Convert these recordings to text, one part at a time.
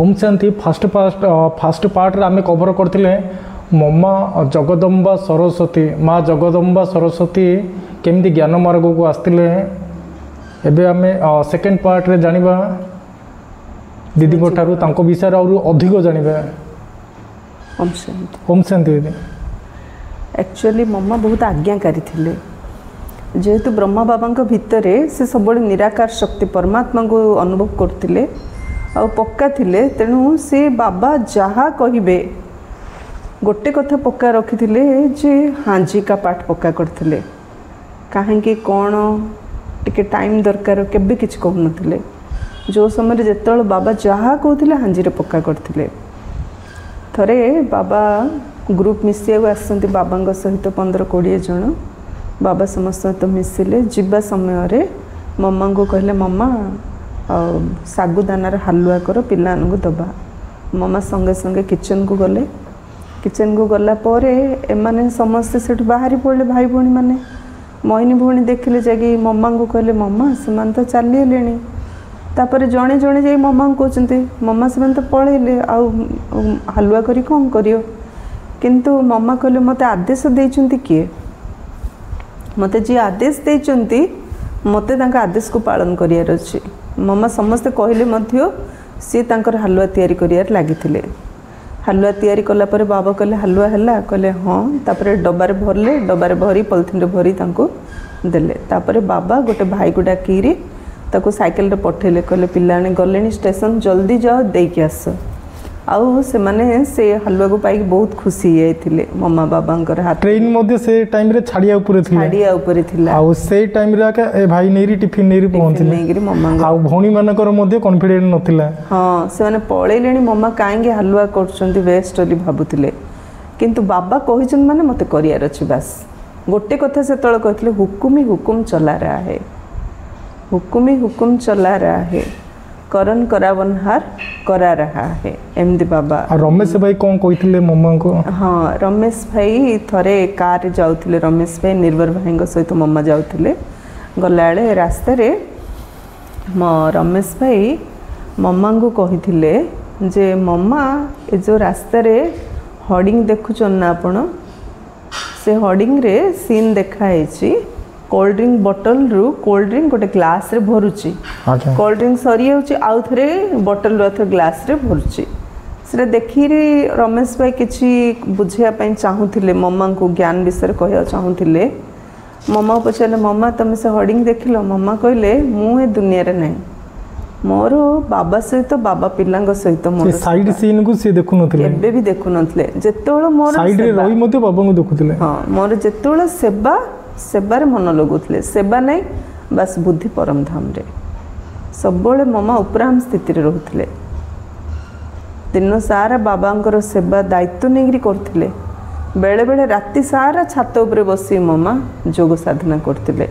Om Shanti fast part रे आम cover करते मम्मा जगदम्बा सरस्वती माँ जगदम्बा सरस्वती केमती ज्ञान मार्ग को आसते एबे आम सेकेंड पार्ट रे जानिबा दीदी ठारू तांको विषय और अधिक जानिबा। ओम शांति दीदी एक्चुअली मम्मा बहुत आज्ञाकारी थिले जेहेतु ब्रह्मा बाबा भितर से सब निराकार शक्ति परमात्मा को अनुभव करते आ पक्का थिले तेणु से बाबा जहाँ कहिबे गोटे कथा पक्का रखिथिले जे हांजी का पाठ पक्का करथिले कहीं कौन टिके टाइम दरकार केबे किछ कहनथिले जो समय जेतल बाबा जहाँ कहते हांजी रे पक्का करथिले। थरे बाबा ग्रुप मिसिया आसती बाबा सहित 15-20 जन बाबा समस्त सहित मिसिले जीवा समय मम्मा को कहले मम्मा सागुदानार हलुआ कर पिला दबा। मम्मा संगे संगे किचन को गले किचन को गला पर एमाने समस्ते से बाहरी पड़े भाई भौणी मैंने मोहिनी भौणी देखिले जाकि मम्मा को कहले मम्मा से तो चलीगले तापर जड़े जड़े जा मम्मा को कहते मम्मा से तो पलैले आउ हलुआ करी कौन करियो किंतु मम्मा कहले मते आदेश देइचंती किए मते जी आदेश देइचंती मते तांका आदेश को पालन करियार अछि। मम्मा समस्ते कहले मध्य सी तांकर हलुआ तैयारी करियार लागिथिले हलुआ तैयारी कला पर बाबा कहले हलुआ हैला कहले हाँ तापर डबारे भरले डबारे भरी पॉलिथिन रे भरी तांको देले तापर बाबा गोटे भाई को डाकीरी ताको साइकिल रे पठेले कहले पिलाने गलेनी स्टेशन जल्दी जाओ देके आस आउ से माने से हलुआ को पाई बहुत खुशी जाइथिले मम्मा बाबांकर हाथ ट्रेन मध्ये से टाइम रे छाड़िया ऊपर थिला आउ से टाइम रे ए भाई नेरी टिफिन नेरी पहुंचले नेरी मम्मा आउ भौणी मानकर मध्ये कॉन्फिडेंट नथिला हां से माने पळेलेनी मम्मा काहेंगे हलुआ करछंती वेस्ट ओली भाबुथिले किंतु बाबा कहिछन माने मते करियार अछि बस गोटे कथा से तळ कहथिले हुकुम ही हुकुम चला रहा है हुकुम ही हुकुम चला रहा है करन करावनहार करा रहा है एमदी बाबा। रमेश भाई कौन कहते मम्मा को? हाँ रमेश भाई थरे कार जाउथिले रमेश भाई निर्भर भाई सहित मम्मा जाउथिले गला रास्ता रे रमेश भाई मम्मा को कहिथिले जे मम्मा ए जो रास्ता रे होर्डिंग देखुचन ना आपण से होर्डिंग रे सीन देखाई कोल्ड ड्रिंक बोतल रु कोल्ड ड्रिंक गोटे ग्लास रे भरुची कोल्ड ड्रिंक सरी होची आउ थरे बोतल रो थरे ग्लास रे भरुची से देखी रमेश भाई किछि बुझिया पई चाहूथिले मम्मा को ज्ञान विषय कहया चाहूथिले मम्मा पछले मम्मा तुम से होर्डिंग देखिलो मम्मा कहले मु ए दुनिया रे नहीं मोर बाबा सहित बाबा पिलांग सहित मोर साइड सीन को से देखु नथिले एबे भी देखु नथिले जेतोळ मोर साइड रे रही मते बाबा को देखुथिले हां मोर जेतोळ सेवा सेबार मन लगुले सेवा नहीं बस बुद्धि परम धाम रे सब मम्मा उपराम स्थिति रोते दिन सारा बाबांकर सेवा दायित्व नहीं करते बेले बेले राति सारा छात उपरे बसी मम्मा जोग साधना करते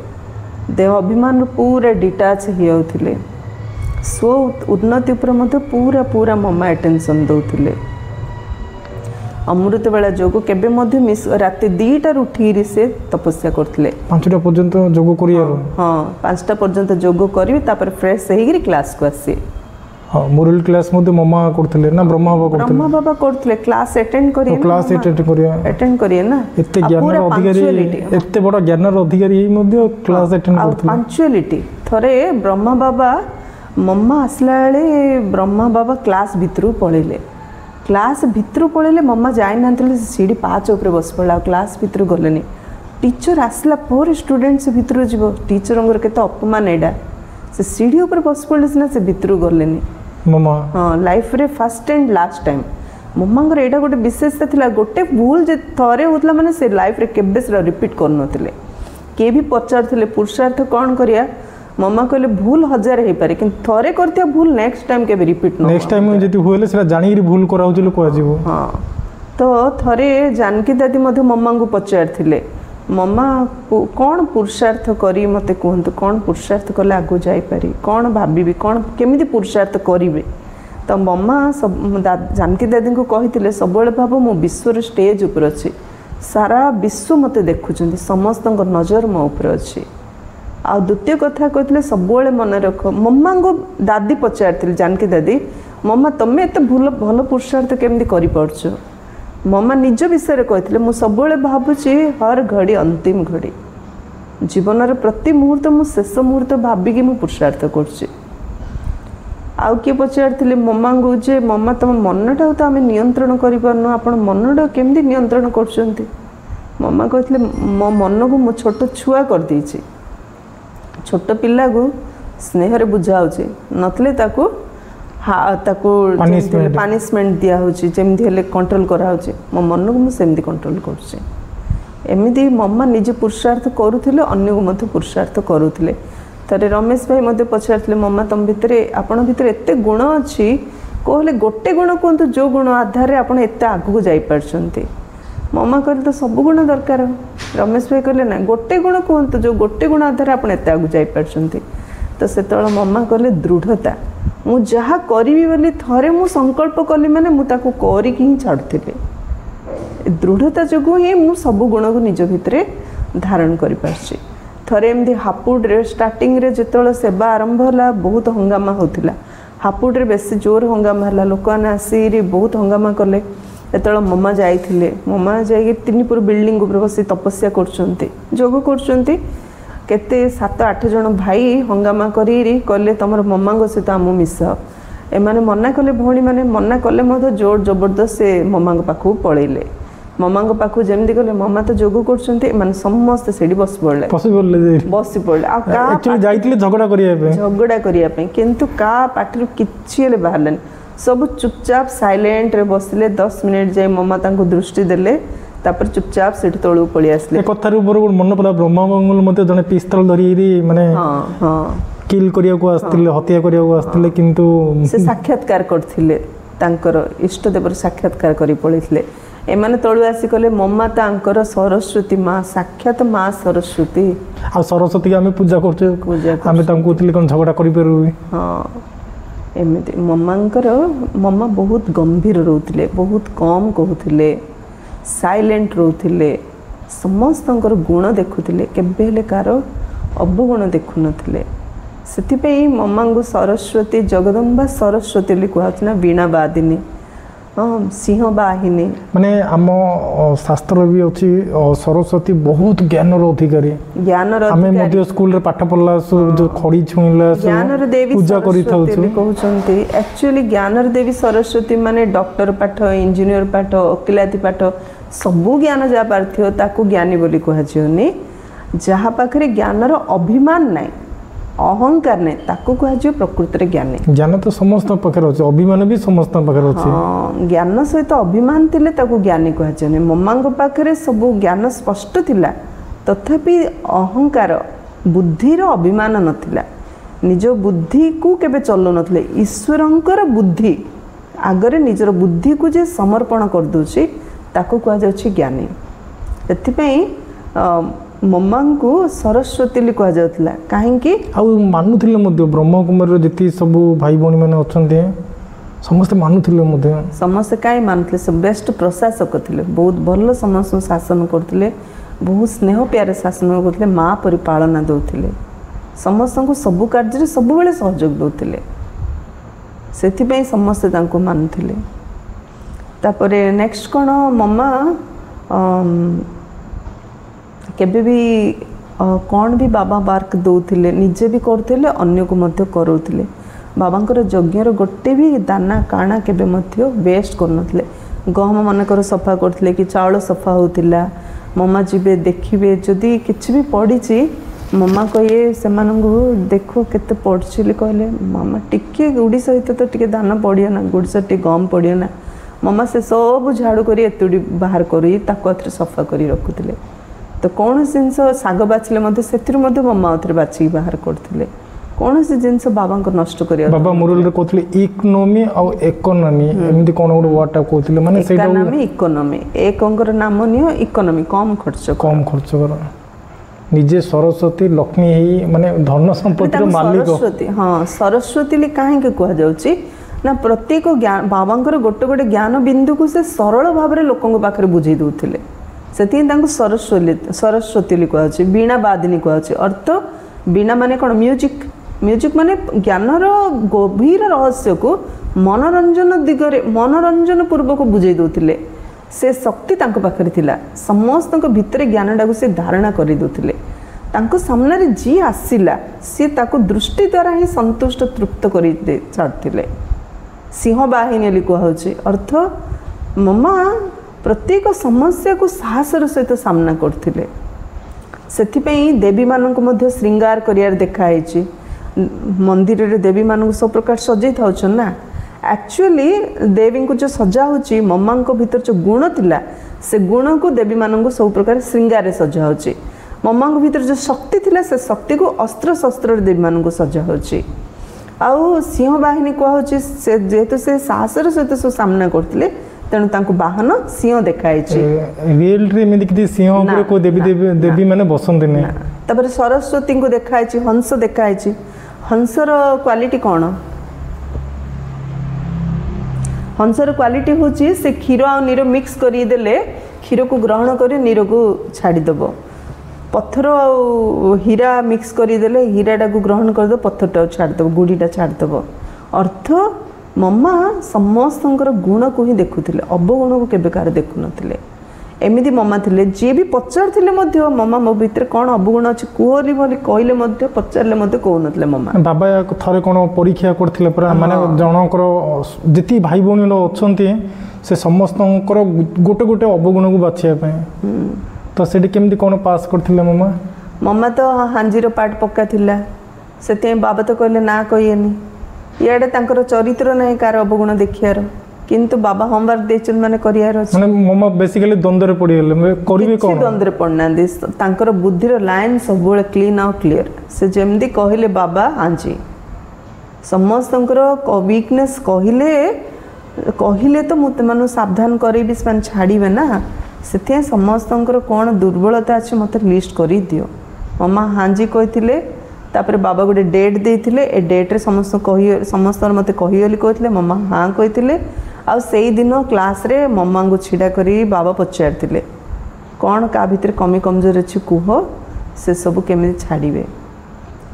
देह अभिमान पूरा डिटाच होते स्व उन्नति उपर पूरा पूरा मम्मा अटेंशन दौले अमृत बेला जोग केबे मध्य मिस राति 2टा उठी से तपस्या करथिले 5टा पर्यंत जोग करिया हां 5टा पर्यंत जोग करी तापर फ्रेश हेगिरी क्लास को आसी हां मोरल क्लास मध्य मम्मा करथिले ना ब्रह्मा बाबा करथिले क्लास अटेंड करिए क्लास अटेंड करिए ना एते ज्ञान अधिकारी एते बड़ ज्ञान अधिकारी एही मध्य क्लास अटेंड करथिले पंक्चुअलिटी थरे ब्रह्मा बाबा मम्मा आसला बेले ब्रह्मा बाबा क्लास भितरु पळेले क्लास भितर पड़े मम्मा जाई ना सीढ़ी पाँच उपर बस पड़ा क्लास भितर गलेनी टीचर आसला पर स्टूडेंट से भितर जीव टीचर के अपमान एडा से सीढ़ी उपर बस पड़े सीना से भितर गलेनी मम्मा हाँ लाइफ रे फर्स्ट एंड लास्ट टाइम मम्मा एटा गोटे विशेषता थिला गोटे भूल जे थरे होतला माने से लाइफ रे केबे से रिपीट कर नथिले के भी पचारथिले पुरुषार्थ कौन करिया मम्मा कहले भूल 1000 हे पारे कि थरे करतिया भूल नेक्स्ट टाइम के रिपीट न नेक्स्ट टाइम जति होले सेरा जानि भूल कराउजलो को आजीबो हां तो थरे जानकी दादी मधे मम्मा को पचारथिले मम्मा कौन पुरुषार्थ करी मते कहंतु कौन पुरुषार्थ कले आगो जाई पारी कौन भाबीबी कौन केमिति पुरुषार्थ करिवे तो मम्मा सब जानकी दादी को कहिथिले सबले भाबो मो विश्व स्टेज ऊपर अछि सारा विश्व मते देखुचंती समस्त नजर मो ऊपर अछि ଆଉ ଦ୍ୱିତୀୟ କଥା କହିଥିଲେ ସବୁବେଳେ ମନେ ରଖ ମମ୍ମାଙ୍କୁ ଦାଦି ପଚାରିଥିଲେ ଜାନକୀ ଦାଦି ମମ୍ମା ତମେ ଏତେ ଭଲ ପୁରୁଷାର୍ଥ କେମିତି କରିପାରୁଛ ମମ୍ମା ନିଜ ବିଷୟରେ କହିଥିଲେ ମୁଁ ସବୁବେଳେ ଭାବୁଛି ହର ଘଡ଼ି ଅନ୍ତିମ ଘଡ଼ି ଜୀବନର ପ୍ରତି ମୁହୂର୍ତ୍ତ ମୁଁ ଶେଷ ମୁହୂର୍ତ୍ତ ଭାବିକି ମୁଁ ପୁରୁଷାର୍ଥ କରୁଛି ଆଉ କିଏ ପଚାରିଥିଲେ ମମ୍ମାଙ୍କୁ ଯେ ମମ୍ମା ତମ ମନଟାକୁ ତ ଆମେ ନିୟନ୍ତ୍ରଣ କରିପାରୁନୁ ଆପଣ ମନଟାକୁ କେମିତି ନିୟନ୍ତ୍ରଣ କରୁଛନ୍ତି ମମ୍ମା କହିଥିଲେ ମୋ ମନକୁ ମୁଁ ଛୋଟ ଛୁଆ କରିଦେଇଛି ଛୋଟ ପିଲାକୁ ସ୍ନେହରେ ବୁଝାଉଛି ନଥିଲେ ତାକୁ ପାନିଶମେଣ୍ଟ ଦିଆହେଉଛି ଯେମିତି ହେଲେ କଣ୍ଟ୍ରୋଲ କରାହେଉଛି ମୋ ମନକୁ ମୁଁ ସେମିତି କଣ୍ଟ୍ରୋଲ କରୁଛି ଏମିତି ମମ୍ମା ନିଜେ ପୁରୁଷାର୍ଥ କରୁଥିଲେ ଅନ୍ୟକୁ ମଧ୍ୟ ପୁରୁଷାର୍ଥ କରୁଥିଲେ ଥରେ ରମେଶ ଭାଇ ମଧ୍ୟ ପଚାରିଥିଲେ ମମ୍ମା ତମ ଭିତରେ ଆପଣଙ୍କ ଭିତରେ ଏତେ ଗୁଣ ଅଛି କହିଲେ ଗୋଟେ ଗୁଣ କୁହନ୍ତୁ ଯେଉଁ ଗୁଣ ଆଧାରରେ ଆପଣ ଏତେ ଆଗକୁ ଯାଇପାରୁଛନ୍ତି ମମ୍ମା କହିଲେ ତ ସବୁ ଗୁଣ ଦରକାର ରମେଶ ଭାଇ କହିଲେ ନା ଗୋଟେ ଗୁଣ କୁହନ୍ତୁ ଯେଉଁ ଗୋଟେ ଗୁଣ ଆଧାରରେ ଆପଣ ଏତେ ଆଗକୁ ଯାଇପାରୁଛନ୍ତି ତ ସେତେବେଳେ ମମ୍ମା କହିଲେ ଦୃଢ଼ତା ମୁଁ ଯାହା କରିବି ବୋଲି ଥରେ ମୁଁ ସଂକଳ୍ପ କଲି ମାନେ ମୁଁ ତାକୁ କରିକି ହିଁ ଛାଡ଼ୁଥିଲି ଦୃଢ଼ତା ଯୋଗୁଁ ହିଁ ମୁଁ ସବୁ ଗୁଣକୁ ନିଜ ଭିତରେ ଧାରଣ କରିପାରୁଛି ଥରେ ଏମିତି ହାପୁଡ଼ରେ ଷ୍ଟାର୍ଟିଂରେ ଯେତେବେଳେ ସେବା ଆରମ୍ଭ ହେଲା ବହୁତ ହଙ୍ଗାମା ହେଉଥିଲା ହାପୁଡ଼ରେ ବେଶୀ ଜୋର ହଙ୍ଗାମା ହେଲା ଲୋକମାନେ ଆସିକି ବହୁତ ହଙ୍ଗାମା କଲେ ଯେତେବେଳେ ମମ୍ମା ଯାଇଥିଲେ ମମ୍ମା ଯାଇକି 3 ପୁର ବିଲ୍ଡିଂ ଉପରେ ବସି ତପସ୍ୟା କରୁଛନ୍ତି ଯୋଗ କରୁଛନ୍ତି କେତେ 7-8 ଜଣ ଭାଇ ହଙ୍ଗାମା କରି କହିଲେ ତମର ମମ୍ମାଙ୍କ ସହିତ ଆମକୁ ମିଶାଅ ଏମାନେ ମନା କଲେ ଭଉଣୀମାନେ ମନା କଲେ ମଧ୍ୟ ଜୋର ଜବରଦସ୍ତ ସେ ମମ୍ମାଙ୍କ ପାଖକୁ ପଳେଇଲେ ମମ୍ମାଙ୍କ ପାଖକୁ ଯେମିତି ଗଲେ ମମ୍ମା ତ ଯୋଗ କରୁଛନ୍ତି ଏମାନେ ସମସ୍ତେ ସେଇଠି ବସି ପଡ଼ିଲେ ଆଉ ଯାଇଥିଲେ ଝଗଡ଼ା କରିବା ପାଇଁ କିନ୍ତୁ କାହା ପାଟିରୁ କିଛି ହେଲେ ବାହାରିଲାନି ସବୁ ଚୁପଚାପ ସାଇଲେଣ୍ଟରେ ବସିଲେ 10 ମିନିଟ୍ ଯାଇ ମମ୍ମା ତାଙ୍କୁ ଦୃଷ୍ଟି ଦେଲେ ତାପରେ ଚୁପଚାପ ସେଠି ତଳକୁ ପଳେଇ ଆସିଲେ କଥାରୁ ମନେ ପଡ଼ିଲା ବ୍ରହ୍ମମଙ୍ଗଳ ମଧ୍ୟ ଜଣେ ପିସ୍ତଲ ଧରିକି ମାନେ କିଲ୍ କରିବାକୁ ଆସିଥିଲେ ହତ୍ୟା କରିବାକୁ ଆସିଥିଲେ କିନ୍ତୁ ସେ ସାକ୍ଷାତକାର କରିଥିଲେ ତାଙ୍କର ଇଷ୍ଟଦେବର ସାକ୍ଷାତକାର କରି ପଳେଇଥିଲେ ଏମାନେ ତଳୁ ଆସି କଲେ ମମ୍ମା ତାଙ୍କର ସରସ୍ୱତୀ ମା ସାକ୍ଷାତ ମା ସରସ୍ୱତୀ ଆଉ ସରସ୍ୱତୀକି ଆମେ ପୂଜା କରୁଛେ ଆମେ ତାଙ୍କୁ କହୁଥିଲେ କ'ଣ ଝଗଡ଼ା କରିପାରିବୁ ଏମିତି ମମ୍ମା ବହୁତ ଗମ୍ଭୀର ରହୁଥିଲେ ବହୁତ କମ୍ କହୁଥିଲେ ସାଇଲେଣ୍ଟ ରହୁଥିଲେ ସମସ୍ତଙ୍କର ଗୁଣ ଦେଖୁଥିଲେ କେବେ ହେଲେ କାହାର ଅବଗୁଣ ଦେଖୁନଥିଲେ ସେଥିପାଇଁ ମମ୍ମାଙ୍କୁ ସରସ୍ୱତୀ ଜଗଦମ୍ବା ସରସ୍ୱତୀ ବୋଲି କୁହାଯାଉଛି ନା ବୀଣା ବାଦିନୀ ସିଂହ ବାହିନୀ ମାନେ ଆମ ଶାସ୍ତ୍ର ବି ଅଛି ସରସ୍ୱତୀ ବହୁତ ଜ୍ଞାନର ଅଧିକାରୀ ଆମେ ମଧ୍ୟ ସ୍କୁଲରେ ପାଠ ପଢ଼ିଲା ଖଡ଼ି ଛୁଇଁଲା ଜ୍ଞାନର ଦେବୀ ପୂଜା କରିଥାଉଛୁ କହୁଛନ୍ତି ଆକ୍ଚୁଆଲି ଜ୍ଞାନର ଦେବୀ ସରସ୍ୱତୀ ମାନେ ଡକ୍ଟର ପାଠ ଇଞ୍ଜିନିୟର ପାଠ ଓକିଲାତି ପାଠ ସବୁ ଜ୍ଞାନ ଯାହା ପାରିଥିବ ତାକୁ ଜ୍ଞାନୀ ବୋଲି କୁହାଯିବନି ଯାହା ପାଖରେ ଜ୍ଞାନର ଅଭିମାନ ନାହିଁ ଅହଙ୍କାର ନାହିଁ ତାକୁ କୁହାଯିବ ପ୍ରକୃତରେ ଜ୍ଞାନୀ ଜ୍ଞାନ ତ ସମସ୍ତଙ୍କ ପାଖରେ ଅଛି ଅଭିମାନ ବି ସମସ୍ତଙ୍କ ପାଖରେ ଅଛି ଜ୍ଞାନ ସହିତ ଅଭିମାନ ଥିଲେ ତାକୁ ଜ୍ଞାନୀ କୁହାଯିବନି ମମ୍ମାଙ୍କ ପାଖରେ ସବୁ ଜ୍ଞାନ ସ୍ପଷ୍ଟ ଥିଲା ତଥାପି ଅହଙ୍କାର ବୁଦ୍ଧିର ଅଭିମାନ ନଥିଲା ନିଜ ବୁଦ୍ଧିକୁ କେବେ ଚଲୁନଥିଲେ ଈଶ୍ୱରଙ୍କର ବୁଦ୍ଧି ଆଗରେ ନିଜର ବୁଦ୍ଧିକୁ ଯେ ସମର୍ପଣ କରିଦେଉଛି ତାକୁ କୁହାଯାଉଛି ଜ୍ଞାନୀ ସେଥିପାଇଁ ମମ୍ମାଙ୍କୁ ସରସ୍ୱତୀ ବୋଲି କୁହାଯାଉଥିଲା କାହିଁକି ଆଉ ମାନୁଥିଲେ ମଧ୍ୟ ବ୍ରହ୍ମକୁମାରୀର ଯେତିକି ସବୁ ଭାଇ ଭଉଣୀମାନେ ଅଛନ୍ତି ସମସ୍ତେ ମାନୁଥିଲେ ମଧ୍ୟ ସମସ୍ତେ କାହିଁ ମାନୁଥିଲେ ସେ ବେଷ୍ଟ ପ୍ରଶାସକ ଥିଲେ ବହୁତ ଭଲ ସମସ୍ତଙ୍କୁ ଶାସନ କରୁଥିଲେ ବହୁତ ସ୍ନେହ ପ୍ୟାରେ ଶାସନ କରୁଥିଲେ ମା ପରି ପାଳନା ଦେଉଥିଲେ ସମସ୍ତଙ୍କୁ ସବୁ କାର୍ଯ୍ୟରେ ସବୁବେଳେ ସହଯୋଗ ଦେଉଥିଲେ ସେଥିପାଇଁ ସମସ୍ତେ ତାଙ୍କୁ ମାନୁଥିଲେ ତାପରେ ନେକ୍ସଟ କ'ଣ ମମ୍ମା କେବେ ବି କ'ଣ ବି ବାବା ୱାର୍କ ଦେଉଥିଲେ ନିଜେ ବି କରୁଥିଲେ ଅନ୍ୟକୁ ମଧ୍ୟ କରାଉଥିଲେ ବାବାଙ୍କର ଯଜ୍ଞର ଗୋଟେ ବି ଦାନା କାଣା କେବେ ମଧ୍ୟ ୱେଷ୍ଟ କରୁନଥିଲେ ଗହମ ମନେକର ସଫା କରୁଥିଲେ କି ଚାଉଳ ସଫା ହେଉଥିଲା ମମ୍ମା ଯିବେ ଦେଖିବେ ଯଦି କିଛି ବି ପଡ଼ିଛି ମମ୍ମା କହିବେ ସେମାନଙ୍କୁ ଦେଖ କେତେ ପଡ଼ିଛି ବୋଲି କହିଲେ ମାମା ଟିକେ ଗୁଡ଼ି ସହିତ ତ ଟିକେ ଦାନ ପଡ଼ିବ ନା ଗୁଡ଼ି ସହିତ ଟିକେ ଗହମ ପଡ଼ିବ ନା ମମ୍ମା ସେ ସବୁ ଝାଡ଼ୁ କରି ଏତୁଡ଼ି ବାହାର କରି ତାକୁ ଆଉଥରେ ସଫା କରି ରଖୁଥିଲେ ତ କୌଣସି ଜିନିଷ ଶାଗ ବାଛିଲେ ମଧ୍ୟ ସେଥିରୁ ମଧ୍ୟ ମମ୍ମା ଆଉଥରେ ବାଛିକି ବାହାର କରୁଥିଲେ କୌଣସି ଜିନିଷ ବାବାଙ୍କୁ ନଷ୍ଟ କରିବା ବାବା ମୁରଲରେ କହୁଥିଲେ ଇକୋନୋମି ଆଉ ଇକୋନୋମି ଏମିତି କ'ଣ ଗୋଟେ ୱାର୍ଡଟା କହୁଥିଲେ ମାନେ ସେଇଟା ଇକୋନୋମି ଏକଙ୍କର ନାମ ନିଅ ଇକୋନୋମି କମ୍ ଖର୍ଚ୍ଚ କର ନିଜେ ସରସ୍ୱତୀ ଲକ୍ଷ୍ମୀ ହେଇ ମାନେ ଧନ ସମ୍ପତ୍ତିର ମାଲିକ ହଁ ସରସ୍ୱତୀ କାହିଁକି କୁହାଯାଉଛି ନା ପ୍ରତ୍ୟେକ ବାବାଙ୍କର ଗୋଟେ ଗୋଟେ ଜ୍ଞାନ ବିନ୍ଦୁକୁ ସେ ସରଳ ଭାବରେ ଲୋକଙ୍କ ପାଖରେ ବୁଝେଇ ଦେଉଥିଲେ ସେଥିପାଇଁ ତାଙ୍କୁ ସରସ୍ୱତୀ ବୋଲି କୁହାଯାଉଛି ବୀଣା ବାଦିନୀ କୁହାଯାଉଛି ଅର୍ଥ वीणा माने कौन म्यूजिक म्यूजिक माने ज्ञानर गभीर रहस्य को मनोरंजन दिगरे मनोरंजन पूर्वक बुझे दौले से शक्ति तांको पाखरे थिला समस्त भितर ज्ञानटा को से धारणा कर दौले तांको सामने जी आसिला सी ताको दृष्टि द्वारा ही संतुष्ट तृप्त कर छाड़ते सिंह बाहिनी कहुचे अर्थ मम्मा प्रत्येक समस्या को साहसर सहित सामना करथिले सेथिपई देवी मानक मध्य श्रृंगार करियार देखाई मंदिर रे देवी मानक सब प्रकार सजै थाउछन ना एक्चुअली देवी को जो सजा होची मम्मा को भीतर जो गुण थिला से गुण को देवी मानक सब प्रकार श्रृंगार रे सजा होची मम्मा को भीतर जो शक्ति थिला से शक्ति को अस्त्र शस्त्र देवी मानक सजा होची आउ सिंह बाहिनी कहुची से जेहेतु से साहसर सहित सब सामना करथिले तेणु तांको बाहन सिंह देखाई रियल रे में दिखती सिंह ऊपर को देवी माने बसंत ने तबर सरस्वती को देखाई हंस देखाई हंसर क्वालिटी कौन हंसर क्वालिटी होची से क्षीर आ नीर मिक्स करी देले क्षीर को ग्रहण कर नीर को छाड़ी दबो पत्थर आ हीरा मिक्स करी देले हीराटा को ग्रहण कर दो पत्थरटा छाड़ दबो गुड़ीटा छाड़ दबो अर्थ मम्मा समस्त गुण को ही देखुले अवगुण को केबे कार देखु नथिले एमिदी मम्मा थिले जे भी पचारथिले मध्य मम्मा मो भीतर कोन अवगुण अछि कुहरी भली कहले मध्य पचारले मध्य कहू नथिले मम्मा बाबा थरे कोन परीक्षा करथिले पर माने जनकर जति भाई बहनी लो अछंती से समस्तंकर गोटे गोटे अवगुण को बाछिया पे तो सेठी केमदी कोन पास करथिले मम्मा मम्मा तो हांजीर पाठ पक्का थिला सेते बाबा तो कहले ना कहिएनी इयाडे तांकर चरित्र नहीं कार अवगुण देखियार किंतु बाबा होमवर्क देचन माने करियार अछि माने मम्मा बेसिकली द्वंद्व पड़ी गेले करिवे कोन द्वंद्व पड़ना दे तांकर बुद्धिर लाइन सब बळे क्लीन और क्लियर से जेमदी कहिले बाबा हांजी समस्तंकर वीकनेस कहिले तो मते मानु सावधान करी भी मान छाड़ीबे ना सेते समस्तंकर कोन दुर्बलता अछि मते लिस्ट करी दियो मम्मा हांजी कहिथिले तापर बाबा गोटे डेट देते ए डेट्रे समस्त मत कहीगली कहते मम्मा हाँ कहते आ से दिन क्लास रे मम्मा को छिड़ा करी बाबा पचारते कौन का भितर कमी कमजोर अच्छी कुह से सब केमी छाड़े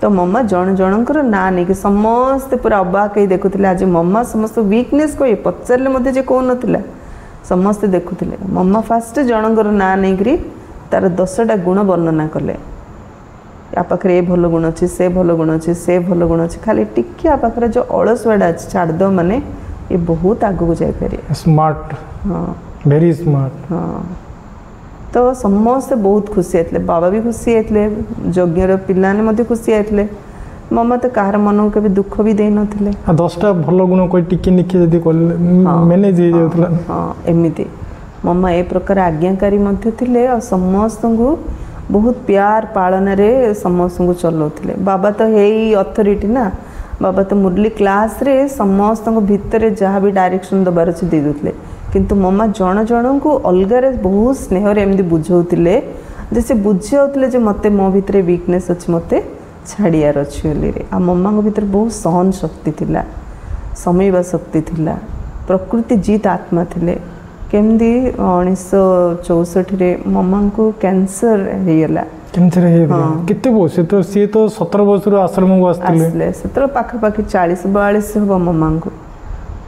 तो मम्मा जन जनकर ना नहीं कि समस्ते पूरा अबाक देखुले आज मम्मा समस्त वीकनेस कहे पचारे मत जे कौन ना समस्ते देखुले मम्मा फास्ट जनकर ना नहीं करी तार 10टा गुण वर्णना कले आ पाखे ये भल गुण अच्छी से भल गुण अच्छी से भल गुण अच्छी खाली टिके आ पाखे जो अलसुआटा अच्छी छाड़द माने ये बहुत आगू जापर स्मार्ट हाँ वेरी स्मार्ट हाँ तो समस्ते बहुत खुशी आते बाबा भी खुशी आते यज्ञर पाने खुशी आते मम्मा तो कहार मन को कभी दुख भी दे नथिले 10टा भल गुण कोई टिके निके जदी मैनेज हो जाउतला हाँ एमिति मम्मा ए प्रकार आज्ञाकारी मध्य थिले और समस्त को बहुत प्यार पालन रे समस्त को चलाउथिले बाबा तो हे अथॉरिटी ना बाबा तो मुरली क्लास रे समस्त भितर जहाँ भी डायरेक्शन दबार अच्छे दे दूसरे किंतु मम्मा जन जन को अलगारे बहुत स्नेह एमती बुझाऊले जैसे बुझाऊले जे मते मो भितर वीकनेस अच्छी मते छाड़ियार अच्छी बोली आ मम्मा को भितर बहुत सहन शक्ति थिला समयवा शक्ति थिला प्रकृति जीत आत्मा थिले केमदी 1964 रे मम्मा को कैंसर हेला कैंसर हेला कितने वर्ष तो सी तो 17 वर्ष रो आश्रम को आस्तिले सेतर पाखा पाखी 40-42 हो मम्मा को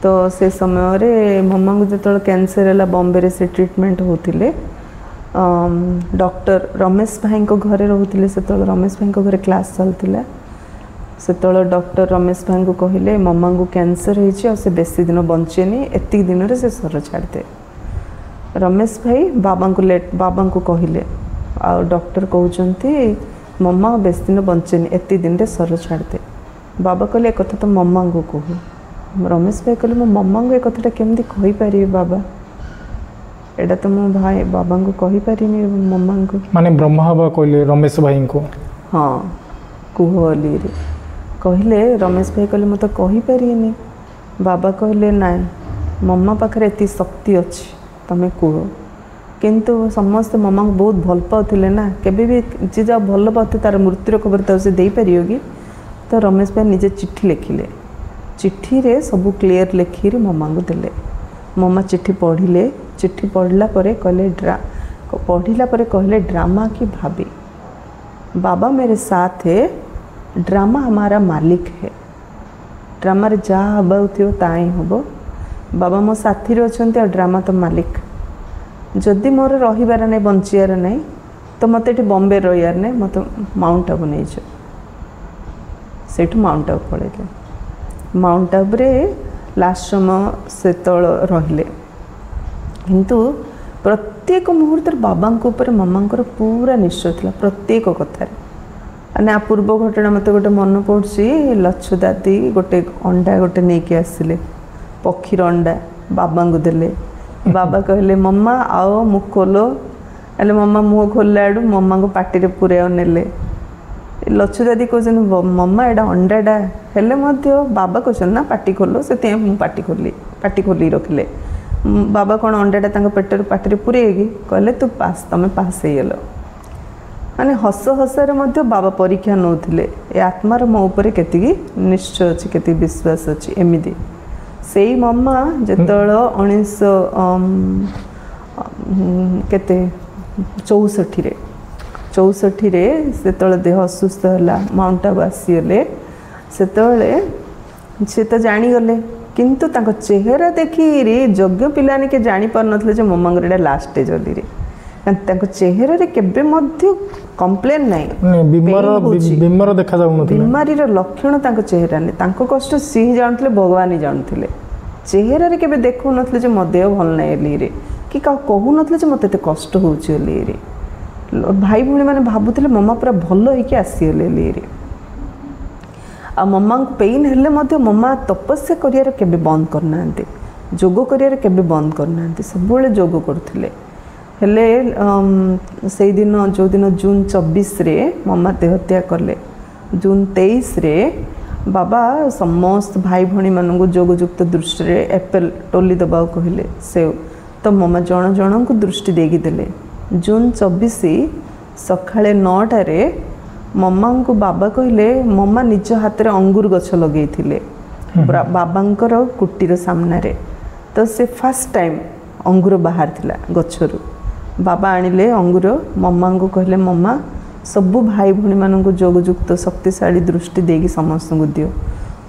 तो से समय रे मम्मा को जतल कैंसर हेला बॉम्बे रे से ट्रीटमेंट होतिले डॉक्टर रमेश भाई को घरे रहउतिले सेतल रमेश भाई को घरे क्लास चलतिला सेतल डॉक्टर रमेश भाई को कहले मम्मा को कैंसर होइछि और से बेसी दिन बंचेनी एति दिन रे से सर छाड़ते रमेश भाई बाबा को कहले आ डॉक्टर कहउचंती मम्मा बेस दिन बंचेनी एति दिन रे सर छाड़ते बाबा कहले एक कथा तो मम्मा को कहू रमेश भाई कहले मो मम्मा को एक कथाटा केमती कहि पारि बाबा एटा तो मो भाई बाबा को कहि पारिनी मम्मा को माने ब्रह्मा बाबा कहले रमेश भाई को हाँ कुहली रे कहले रमेश भाई कहले मत कहि पारिनी बाबा कहले ना मम्मा पाखरे एति शक्ति अच्छी तमें कह किंतु समस्त मम्मा को बहुत भल पाते ना केबे भी जी जा भल पाते तार मृत्युर खबर तो से दे पारियोगी तो रमेश भाई निजे चिट्ठी लिखिले चिट्ठी रे सब क्लियर लिखी मम्मा को देले मम्मा चिट्ठी पढ़िले चिट्ठी पढ़ला परे कहले पढ़िला परे कहले ड्रामा की भाभी बाबा मेरे साथ है ड्रामा हमारा मालिक है, ड्रामा रे जा हबाउ थियो ता ही हबो। बाबा मो साथी रे अछंती आ ड्रामा तो मालिक। जदि मोर रहिबार नै बंचियार नै तो मते एठी बॉम्बे रहियार नै, मते माउंट आबू नै छ। सेठ माउंट आबू पळेले। माउंट आबू रे लास्ट समय से तळ रहिले, किंतु प्रत्येक मुहूर्त बाबा ऊपर मम्मा पूरा निश्चय था प्रत्येक कथार। आ पूर्व घटना मत गोटे मन पड़ी, लच्छु दादी गोटे अंडा गोटे नहीं कि आसिले, पक्षीर अंडा बाबा को देले। बाबा कहले मम्मा आओ मुख खोलो, हेल्ले मम्मा मुह खोलला आड़ू मम्मा को पार्टी पूरे नेले। लच्छु दादी कहते मम्मा एटा अंडाटा हेल्ले बाबा कहते ना पार्टी खोलो, से पार्टी खोली रखिले। बाबा कौन अंडाटा पेटर पार्टी पूरेगी, कहले तू पास, तुम पास हो गल। माने हस हसरे बाबा परीक्षा नौले ए आत्मार मो उपर केति निश्चय अच्छी केति विश्वास अच्छी। एमती से मम्मा जिते 1964 से देह असुस्थ है, माउंट आबू आसीगले, से तो जानीगले, किंतु तांको चेहरा देखी योग्य पिलाने के जानी पार नथले जे मम्मा एटा लास्ट स्टेज होली रे। तांको चेहरा रे केबे मध्य कंप्लेन नाही, बीमार देखा जाउ नथले। बीमारी रो लक्षण तांको चेहरा ने, तांको कष्ट सी जानथले, भगवान ही जानथले। चेहरा रे केबे देखौ नथले जे मो देह भल नाही एली रे, कि का कहू नथले जे मते कष्ट होउची एली रे। भाई भूणी माने भाबुथले मम्मा पूरा भल होइके आसीगले एली रे। आ मम्मा को पेन हेल्ले मध्य मम्मा तपस्या करियार केबे बंद करना, जोग करियार केबे बंद करना, सब जोग करथिले। हेले से दिन जो दिन जून 24 रे मम्मा देहत्याग कले, जून 23 रे बाबा समस्त भाई भणी मानू जोगयुक्त दृष्टि रे एप्पल टोली दबा कहले से, तो मम्मा जन जन को दृष्टि देगी देले। जून 24 सकाळे 9टारे मम्मा को बाबा कहले, मम्मा निज हाथ रे अंगूर गछ लगे थिले बाबांकर कुटीर सामने रे, तो से फर्स्ट टाइम अंगूर बाहर थिला गछरु। बाबा आनिले अंगूर, मम्मा को कहले मम्मा सबू भाई भणी मानू जोगयुक्त शक्तिशाली दृष्टि देगी समस्त को दियो।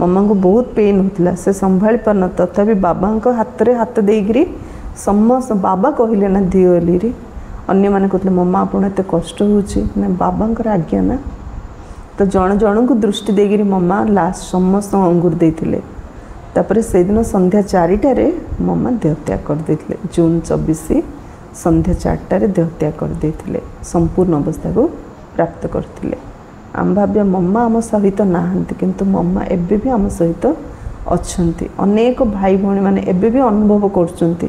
मम्मा को बहुत पेन होता, से संभाली पारन, तथापि बाबा हाथ रे हाथ देगी समस्त बाबा कहले ना दियो एली रे। अन्य माने कहते मम्मा आपण एत कष्ट होउची ना, बाबांकर आज्ञा ना, तो जन जन को दृष्टि देगी मम्मा लास्ट समस्त अंगूर देथिले। तापर से दिन संध्या 4टारे मम्मा देहत्याग कर देथिले। जून 24 संध्या 4टारे देहत्याग कर देथिले, संपूर्ण अवस्था को प्राप्त करथिले। आम भाव्य मम्मा आम सहित नाहंती, किंतु मम्मा एबे भी आम सहित अछंती। अनेक भाई भणी माने एबे भी अनुभव करछंती,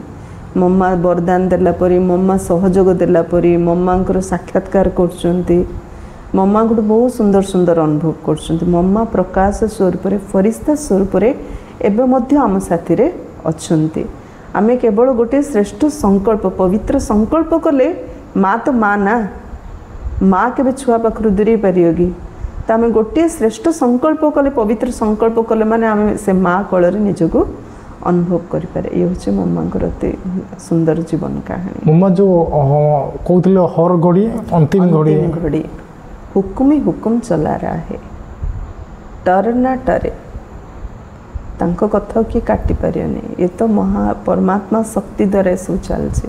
मम्मा वरदान देला परी, मम्मा सहयोग देला परी, मम्मांकर साक्षात्कार करछंती। मम्मा को बहुत सुंदर सुंदर अनुभव करछंती। मम्मा प्रकाश स्वरूप रे, फरिश्ता स्वरूप रे एबे मध्य आम साथी रे अछंती। आमे केवल गोटे श्रेष्ठ संकल्प, पवित्र संकल्प कले, माँ तो माँ ना, माँ के छुआ पाखु दूरी पारियोगी, तो आम गोटे श्रेष्ठ संकल्प कले, पवित्र संकल्प कले माने आम से माँ कल निजको अनुभव करें। ये हूँ मम्मा अति सुंदर जीवन कहानी। मम्मा जो कहते हर घड़ी अंतिम घड़ी, हुक्म ही हुक्म चला रहा है, टर ना टरे, तांको कथा किए काटी पारियोनी। ये तो महा परमात्मा शक्ति द्वारा सब चलছে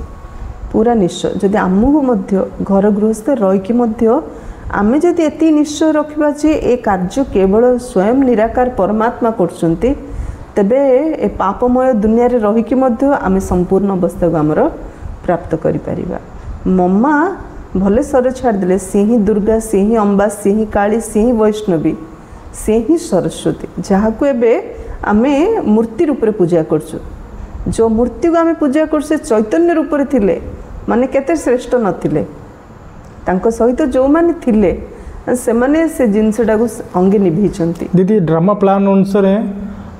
पूरा निश्चय। जदि आमको मध्य घर गृहस्थ रहीकि आमे जदि एति निश्चय रखिबा जे ए कार्य केवल स्वयं निराकार परमात्मा करछंती, तेबे ए पापमय दुनिया रे रहीकि आमे संपूर्ण अवस्था को आमर प्राप्त करि परिबा। मम्मा भले सर छाड़ देले, सिंही दुर्गा, सिंही अंबा, सिंही काली, सिंही वैष्णवी, सिंही सरस्वती, जहाँ को एबे आमे मूर्ति रूप रे पूजा करछु। जो मूर्ति को आमे पूजा करछे चैतन्य रूप रे थिले, माने केते श्रेष्ठ नथिले, तांको सहित जो माने थिले से माने से जिनसटा को अंगे निभीचंती। दीदी ड्रामा प्लान अनुसार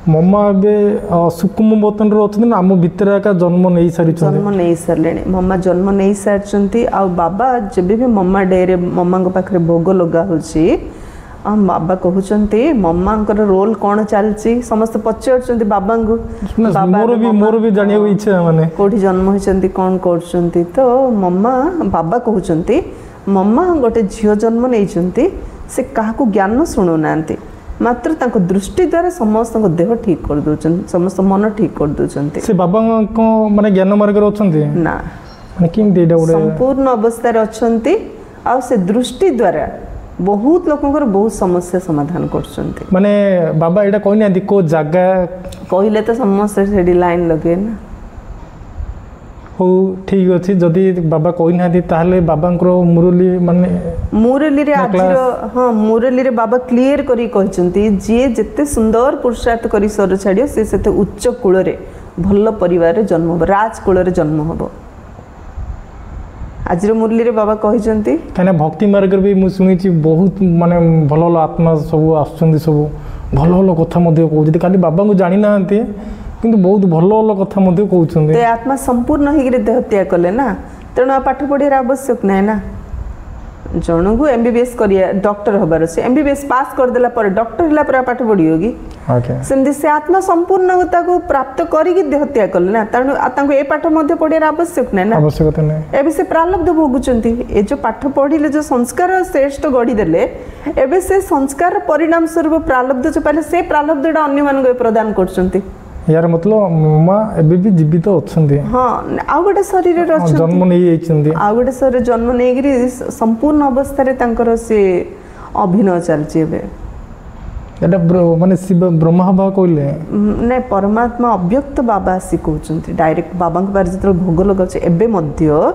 मम्मा ए सुकुम बतन रही आम भितर का जन्म नहीं सारी, जन्म नहीं सारे, मम्मा जन्म नहीं सारी। आ बाबा जब भी मम्मा डे रे मम्मा पाखे भोग लगा होची, बाबा कहते मम्मा रोल कौन चलती, समस्त पचार बाबा को, मोर भी जानिया इच्छा माने कोठी जन्म होती कौन कर, तो मम्मा बाबा कहते मम्मा गोटे झील जन्म नहीं से क्या ज्ञान शुणु ना मात्र तांको दृष्टि द्वारा समस्त देह ठीक कर दउछन समस्त मन ठीक कर दउछन से बाबा को माने ज्ञान मार्ग रे अछंती ना माने किम देडा उडे संपूर्ण अवस्था रे अछंती आ से दृष्टि द्वारा बहुत लोकंकर बहुत समस्या समाधान करछंती माने बाबा एटा कहनी आदि को जगह कहले तो समस्त सेडी लाइन लगे ना हो ठीक अछि जदी बाबा कहनी आदि ताले बाबांकर मुरली माने मुरली रे आज हां मुरली रे बाबा क्लियर करी कहचंती जे जत्ते सुंदर पुरुषार्थ करी सर छाडियो से सेते उच्च कुळ रे भल्ल परिवार रे जन्म हो राज कुळ रे जन्म हो आज मुरली रे बाबा कहचंती कने भक्ति मार्ग भी मु सुनिछि बहुत माने भल आत्मा सब आछंती सब भल भल कथा मध्ये कहउछि खाली बाबा को जानि नाहंती किंतु बहुत भल भल कथा मध्ये कहउछंती ते आत्मा संपूर्ण हिगरे देह त्याग कले ना तेणु पाठ पढ़िया आवश्यक नहीं ना जन को एमबीबीएस करिया डॉक्टर हबार अछि एमबीबीएस पास कर देला पर डॉक्टर हला पर पाठ पढ़ियोगी ओके सेमदी से आत्मा संपूर्णता को प्राप्त करी देह त्याग कले ना तेणु तांको ए पाठ मध्ये पढ़िया आवश्यक नहीं ना आवश्यकता नहीं एबे से प्रारब्ध भोगुचंती ए जो पाठ पढ़िले जो संस्कार श्रेष्ठ गढ़ी देले एबे से संस्कार परिणाम स्वरूप प्रारब्ध जो पाले से प्रारब्धटा अन्य मानको प्रदान करचंती यार मतलब मम्मा एबे भी जीवित अछंती हां आ गोटे शरीर रे अछंती जन्म नै आइछंती आ गोटे शरीर जन्म नै गिरी संपूर्ण अवस्था रे तांकर से अभिनय चलची एबे एटा माने शिव ब्रह्मा बाबा कहले नै परमात्मा अव्यक्त बाबा सी कहउचंती डायरेक्ट बाबा के बारे जतरो भोग लगाउछ एबे मध्य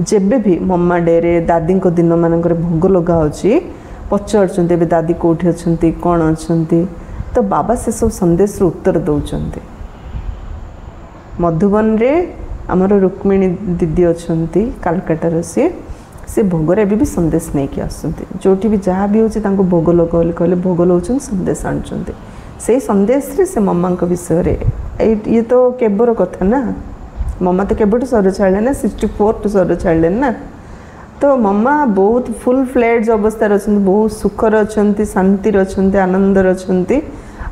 जेबे भी मम्मा डेरे दादी को दिन मानकर भोग लगाउची पचारचंती एबे दादी कोठी अछंती कोन अछंती तो बाबा से सब संदेश रो उत्तर दउचंती मधुबन रे हमर रुक्मिणी दीदी अछंती कलकत्ता रे से भोग रे भी संदेश नै कि आसंती जोटी भी जहाँ भी होची तांको भोग लगल कहले भोग लउछन संदेश आणचंती से संदेश रे से मम्मा को विषय रे ये तो केबर कथा ना मम्मा तो केबट सर छाड़ले ना 64 तो सर छाड़ले ना तो मम्मा बहुत फुल फ्लेड्स अवस्था अछंती बहुत सुखर अछंती शांति अछंती आनंद अछंती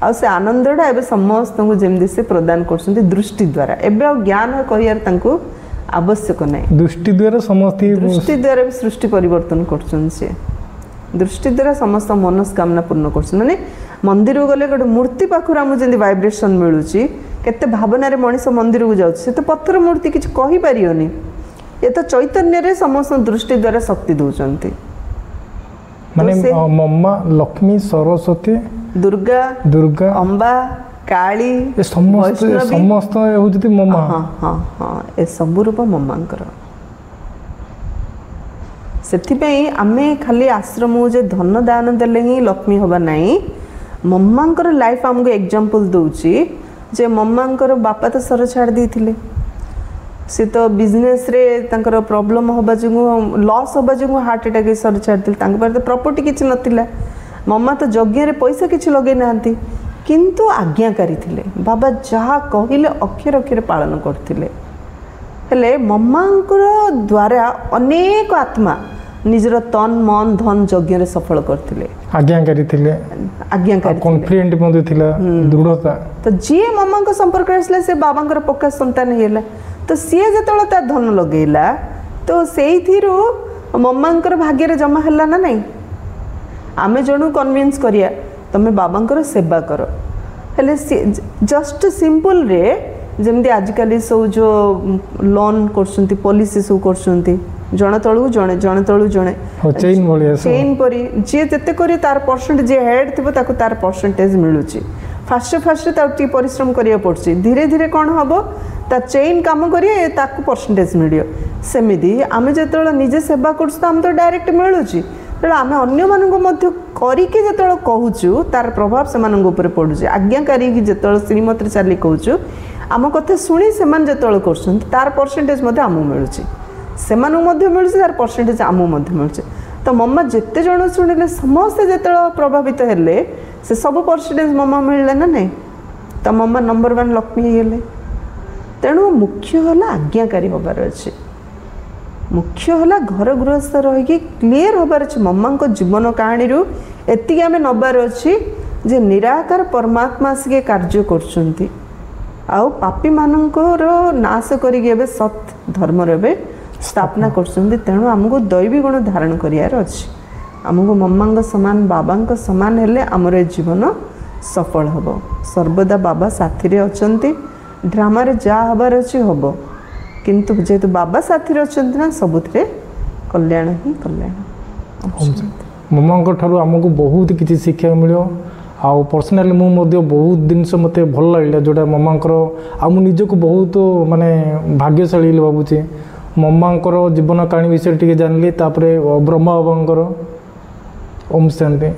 आ से आनंदटा एबे समस्त को जेमदी से प्रदान करछंती दृष्टि द्वारा एबे ज्ञान कहियार तांको आवश्यक नै दृष्टि द्वारा समस्त दृष्टि द्वारा भी सृष्टि परिवर्तन करछन से दृष्टि द्वारा समस्त मनस्कामना पूर्ण करछन माने मंदिर गले गोटे मूर्ति पाखुर हम जेंदी वाइब्रेशन मिलुची केते भावना रे मनीष मंदिर को जाउछ से तो पत्थर मूर्ति किछ कहि पारियोनी ये तो चैतन्य रे समस्त दृष्टि द्वारा शक्ति दउचंती माने मम्मा लक्ष्मी सरस्वती दुर्गा अंबा काली ए समस्त होती मम्मा हां हां हां ए सब रूप मम्मांकर सेथिपई आमे खाली आश्रम जे धन दान देले ही लक्ष्मी होबा नाही मम्मांकर लाइफ हमको एग्जांपल दउची जे मम्मांकर बापा तो सर छाड़ देथिले से तो बिजनेस रे तांकर प्रॉब्लम होबा जंगु लॉस होबा जंगु हार्ट अटैक सर छाड़तिल तांक पर प्रॉपर्टी किछ नथिला मम्मा तो यज्ञ रे पैसा किछ लगे नांती किंतु आज्ञाकारी थिले बाबा जहा कहिले अक्षर अक्षर पालन करथिले हेले मम्मांकर द्वारा अनेक आत्मा निजर तन मन धन यज्ञ रे सफल करथिले आज्ञाकारी थिले कॉन्फिडेंट मध्ये थिला दृढ़ता तो जे मम्मा को संपर्क आसला से बाबांकर पक्का संतान हेला तो सी जतल ता धन लगेला तो से मम्मांकर भाग्य रे जमा हला ना नहीं आमे जणु कन्विंस करिया तमे बाबांकर सेवा कर हेले जस्ट सिंपल रे जेमदी आजिकली सब जो लोन करछंती पॉलिसी सब करछंती जण तळु जण तळु जणे चेन भलिया चेन परी जे जते करी तार परसेंट जे हेड थिबो ताको तार परसेंटेज मिलुची फास्ट तार टी परिश्रम करिया पड़छि धीरे धीरे कोन हबो ता चेन काम करिए ताको परसेंटेज मिलियो सेमिदी आमे जतळ निजे सेवा करछु हम तो डायरेक्ट मिलुची तेणु आम अन्य मानक करिके जतल कहूँ तार प्रभाव से पड़ुचे आज्ञाकारी जो श्रीमत चली कहूँ आम कथा शुणी से जो तार परसेंटेज आम मिलूँ से मिलूँ तार परसेंटेज आम मिलूँ तो मम्मा जिते जन शुणिले समस्ते जो प्रभावित हेले से सब परसेंटेज मम्मा मिलले ना नहीं तो मम्मा नंबर 1 लक्ष्मी हेले तेणु मुख्य है आज्ञाकारी होबार अच्छे मुख्य है घर गृहस्थ रही क्लीयर होबार अच्छे मम्मा को जीवन कहानी एति आम नबार अच्छी जे निराकार परमात्मा आसिके कार्य करछंती आउ पापी मानकर नाश करिके सत धर्म रे स्थापना करछंती तेणु हमको दैवी गुण धारण करियार अछि आमको मम्मा समान बाबा समान हेले आमर ए जीवन सफल हम सर्वदा बाबा साथी रे अछंती ड्रामा रे जा हबार अच्छी हम किंतु जेहेतु बाबा साथी रे अछंती ना सबुथिरे कल्याण ही कल्याण मम्मा ठारू आमको बहुत किसी शिक्षा मिलो आउ पर्सनाली मुझे बहुत जिनस मत भल लगे जोटा मम्मांकर आ निजक बहुत माने भाग्यशाली भावुचे मम्मांकर जीवन कहानी विषय टी जानली ब्रह्मा बाबांकर ओम शांति।